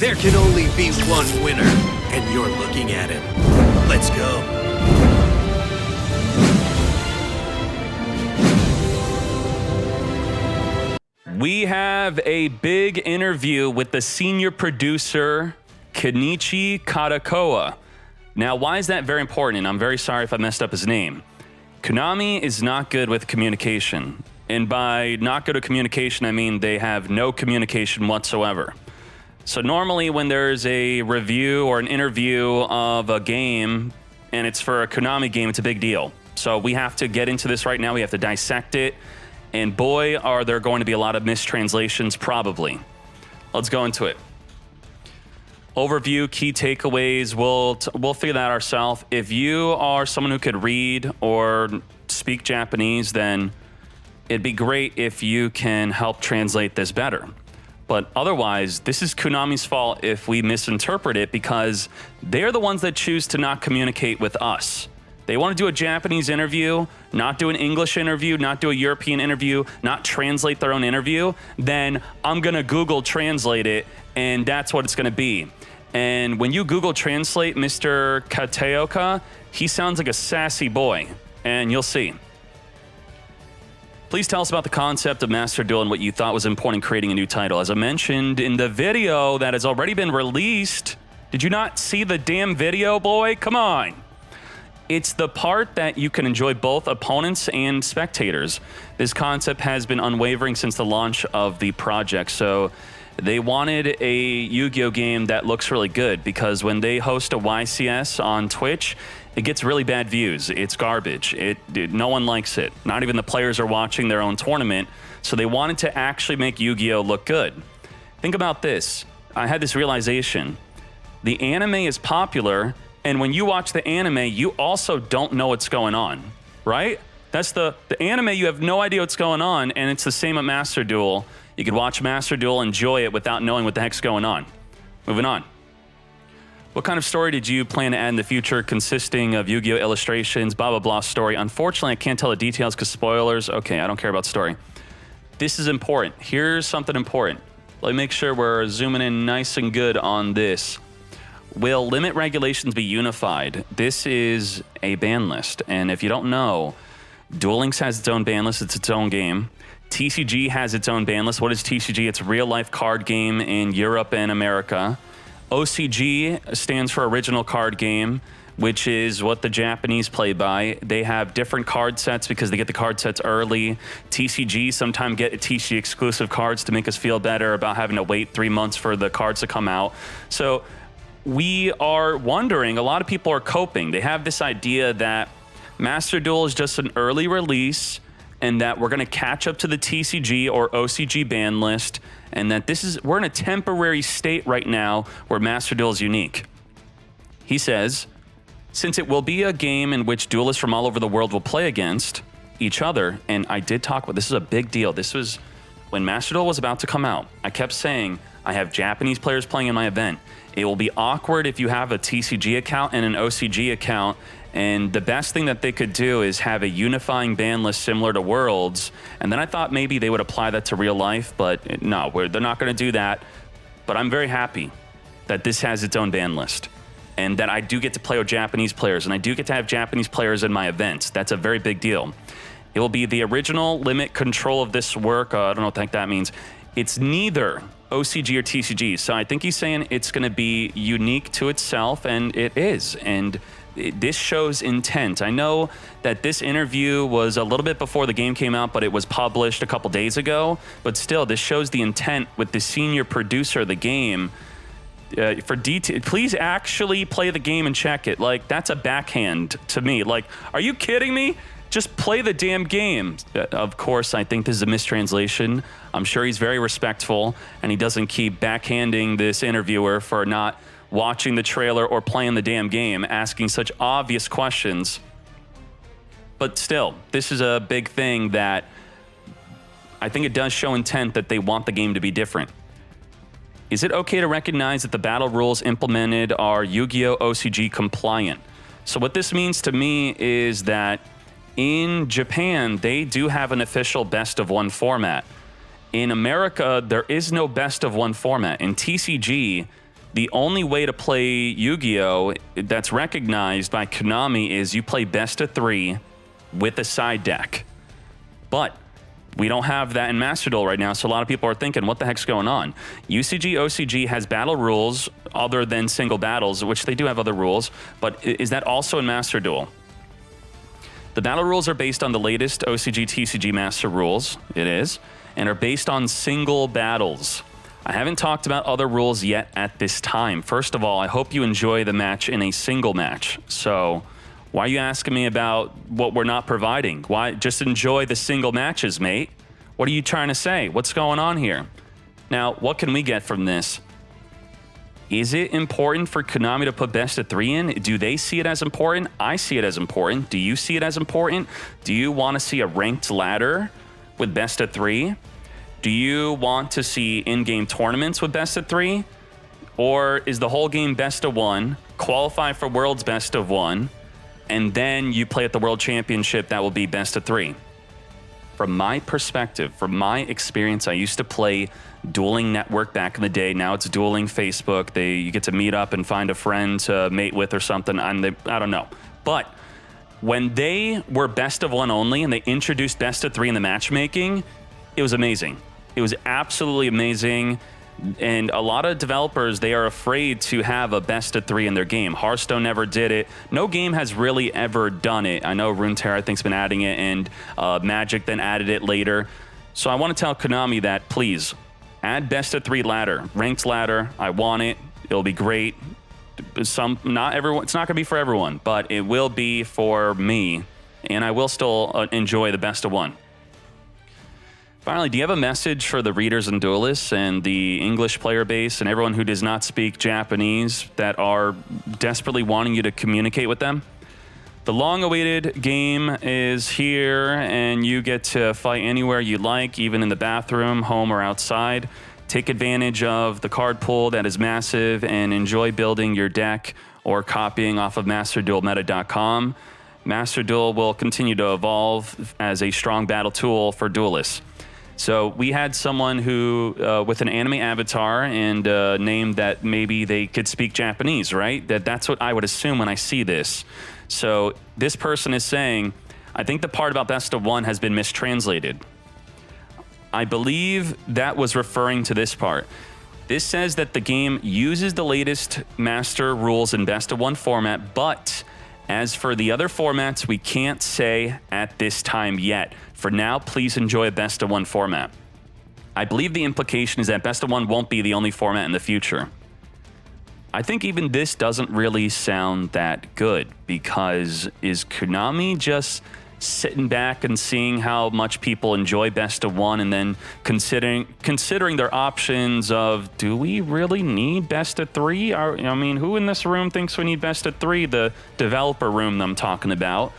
There can only be one winner, and you're looking at him. Let's go. We have a big interview with the senior producer, Kenichi Katakoa. Now, why is that very important? And I'm very sorry if I messed up his name. Konami is not good with communication. And by not good at communication, I mean they have no communication whatsoever. So normally when there's a review or an interview of a game and it's for a Konami game, it's a big deal. So we have to get into this right now. We have to dissect it. And boy, are there going to be a lot of mistranslations, probably. Let's go into it. Overview, key takeaways, we'll figure that ourselves. If you are someone who could read or speak Japanese, then it'd be great if you can help translate this better. But otherwise, this is Konami's fault if we misinterpret it, because they're the ones that choose to not communicate with us. They want to do a Japanese interview, not do an English interview, not do a European interview, not translate their own interview, then I'm going to Google translate it, and that's what it's going to be. And when you Google translate Mr. Kataoka, he sounds like a sassy boy, and you'll see. Please tell us about the concept of Master Duel and what you thought was important in creating a new title. As I mentioned in the video that has already been released, did you not see the damn video, boy? Come on. It's the part that you can enjoy both opponents and spectators. This concept has been unwavering since the launch of the project. So they wanted a Yu-Gi-Oh game that looks really good, because when they host a YCS on Twitch, it gets really bad views. It's garbage. No one likes it. Not even the players are watching their own tournament. So they wanted to actually make Yu-Gi-Oh look good. Think about this. I had this realization. The anime is popular, and when you watch the anime, you also don't know what's going on, right? That's the anime, you have no idea what's going on, and it's the same at Master Duel. You could watch Master Duel, enjoy it without knowing what the heck's going on. Moving on. What kind of story did you plan to add in the future, consisting of Yu-Gi-Oh illustrations, blah, blah, blah story? Unfortunately, I can't tell the details because spoilers. Okay, I don't care about story. This is important. Here's something important. Let me make sure we're zooming in nice and good on this. Will limit regulations be unified? This is a ban list. And if you don't know, Duel Links has its own ban list. It's its own game. TCG has its own ban list. What is TCG? It's a real-life card game in Europe and America. OCG stands for Original Card Game, which is what the Japanese play by. They have different card sets because they get the card sets early. TCG sometimes get TCG exclusive cards to make us feel better about having to wait 3 months for the cards to come out. So we are wondering, a lot of people are coping. They have this idea that Master Duel is just an early release and that we're going to catch up to the TCG or OCG ban list, and that we're in a temporary state right now where Master Duel is unique. He says, since it will be a game in which duelists from all over the world will play against each other, and I did talk about this is a big deal. This was when Master Duel was about to come out. I kept saying, I have Japanese players playing in my event. It will be awkward if you have a TCG account and an OCG account, and the best thing that they could do is have a unifying ban list similar to Worlds. And then I thought maybe they would apply that to real life, but no, they're not going to do that. But I'm very happy that this has its own ban list, and that I do get to play with Japanese players, and I do get to have Japanese players in my events. That's a very big deal. It will be the original limit control of this work. I don't know what the heck that means. It's neither OCG or TCG. So I think he's saying it's going to be unique to itself, and it is. And this shows intent. I know that this interview was a little bit before the game came out, but it was published a couple days ago. But still, this shows the intent with the senior producer of the game. For detail, please actually play the game and check it. Like, that's a backhand to me. Like, are you kidding me? Just play the damn game. Of course, I think this is a mistranslation. I'm sure he's very respectful, and he doesn't keep backhanding this interviewer for not watching the trailer or playing the damn game, asking such obvious questions. But still, this is a big thing that I think it does show intent that they want the game to be different. Is it okay to recognize that the battle rules implemented are Yu-Gi-Oh! OCG compliant? So what this means to me is that in Japan, they do have an official best of one format. In America, there is no best of one format. In TCG, The only way to play Yu-Gi-Oh! That's recognized by Konami is you play best of 3 with a side deck. But we don't have that in Master Duel right now, so a lot of people are thinking, what the heck's going on? UCG, OCG has battle rules other than single battles, which they do have other rules, but is that also in Master Duel? The battle rules are based on the latest OCG, TCG Master rules, it is, and are based on single battles. I haven't talked about other rules yet at this time. First of all, I hope you enjoy the match in a single match. So why are you asking me about what we're not providing? Why just enjoy the single matches, mate? What are you trying to say? What's going on here? Now, what can we get from this? Is it important for Konami to put best of 3 in? Do they see it as important? I see it as important. Do you see it as important? Do you want to see a ranked ladder with best of 3? Do you want to see in-game tournaments with best of 3? Or is the whole game best of 1, qualify for World's best of 1, and then you play at the World Championship that will be best of 3? From my perspective, from my experience, I used to play Dueling Network back in the day. Now it's Dueling Facebook. You get to meet up and find a friend to mate with or something. I don't know. But when they were best of 1 only and they introduced best of 3 in the matchmaking, it was amazing. It was absolutely amazing. And a lot of developers, they are afraid to have a best of 3 in their game. Hearthstone never did it. No game has really ever done it. I know Runeterra, I think, has been adding it, and Magic then added it later. So I want to tell Konami that, please, add best of 3 ladder, ranked ladder. I want it. It'll be great. Not everyone. It's not going to be for everyone, but it will be for me, and I will still enjoy the best of 1. Finally, do you have a message for the readers and duelists and the English player base and everyone who does not speak Japanese that are desperately wanting you to communicate with them? The long-awaited game is here, and you get to fight anywhere you like, even in the bathroom, home, or outside. Take advantage of the card pool that is massive and enjoy building your deck or copying off of MasterDuelMeta.com. Master Duel will continue to evolve as a strong battle tool for duelists. So we had someone who, with an anime avatar and a name that maybe they could speak Japanese, right? That's what I would assume when I see this. So this person is saying, I think the part about best of 1 has been mistranslated. I believe that was referring to this part. This says that the game uses the latest master rules in best of 1 format, but as for the other formats, we can't say at this time yet. For now, please enjoy a best of 1 format. I believe the implication is that best of 1 won't be the only format in the future. I think even this doesn't really sound that good, because is Konami just sitting back and seeing how much people enjoy best of 1 and then considering their options of, do we really need best of 3? I mean, who in this room thinks we need best of 3? The developer room that I'm talking about.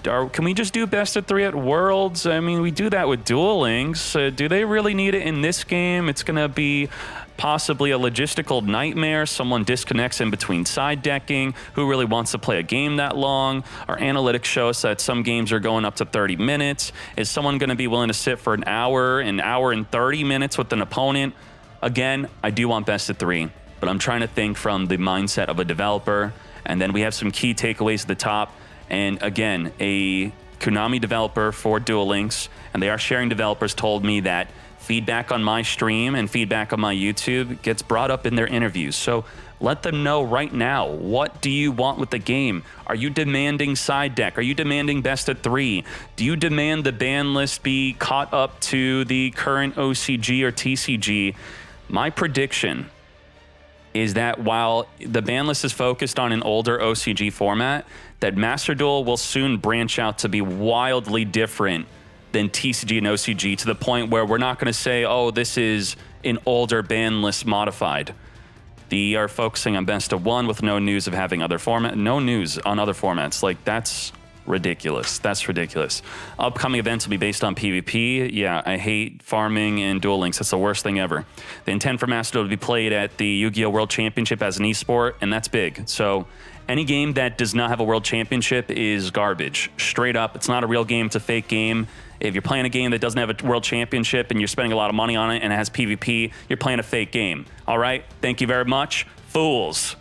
Can we just do best of 3 at Worlds? I mean, we do that with Duel Links. Do they really need it in this game? It's going to be possibly a logistical nightmare. Someone disconnects in between side decking. Who really wants to play a game that long? Our analytics show us that some games are going up to 30 minutes. Is someone going to be willing to sit for an hour and 30 minutes with an opponent? Again, I do want best of 3, but I'm trying to think from the mindset of a developer. And then we have some key takeaways at the top. And again, a Konami developer for Duel Links, and they are sharing developers, told me that feedback on my stream and feedback on my YouTube gets brought up in their interviews. So let them know right now, what do you want with the game? Are you demanding side deck? Are you demanding best of 3? Do you demand the ban list be caught up to the current OCG or TCG? My prediction is that while the ban list is focused on an older OCG format, that Master Duel will soon branch out to be wildly different than TCG and OCG, to the point where we're not going to say, oh, this is an older ban list modified. They are focusing on best of 1 with no news of having other format, no news on other formats. Like, that's ridiculous. That's ridiculous. Upcoming events will be based on PvP. Yeah, I hate farming and Duel Links. That's the worst thing ever. They intend for Master Duel to be played at the Yu-Gi-Oh! World Championship as an esport, and that's big. So any game that does not have a World Championship is garbage. Straight up, it's not a real game, it's a fake game. If you're playing a game that doesn't have a World Championship and you're spending a lot of money on it and it has PvP, you're playing a fake game. All right? Thank you very much. fools.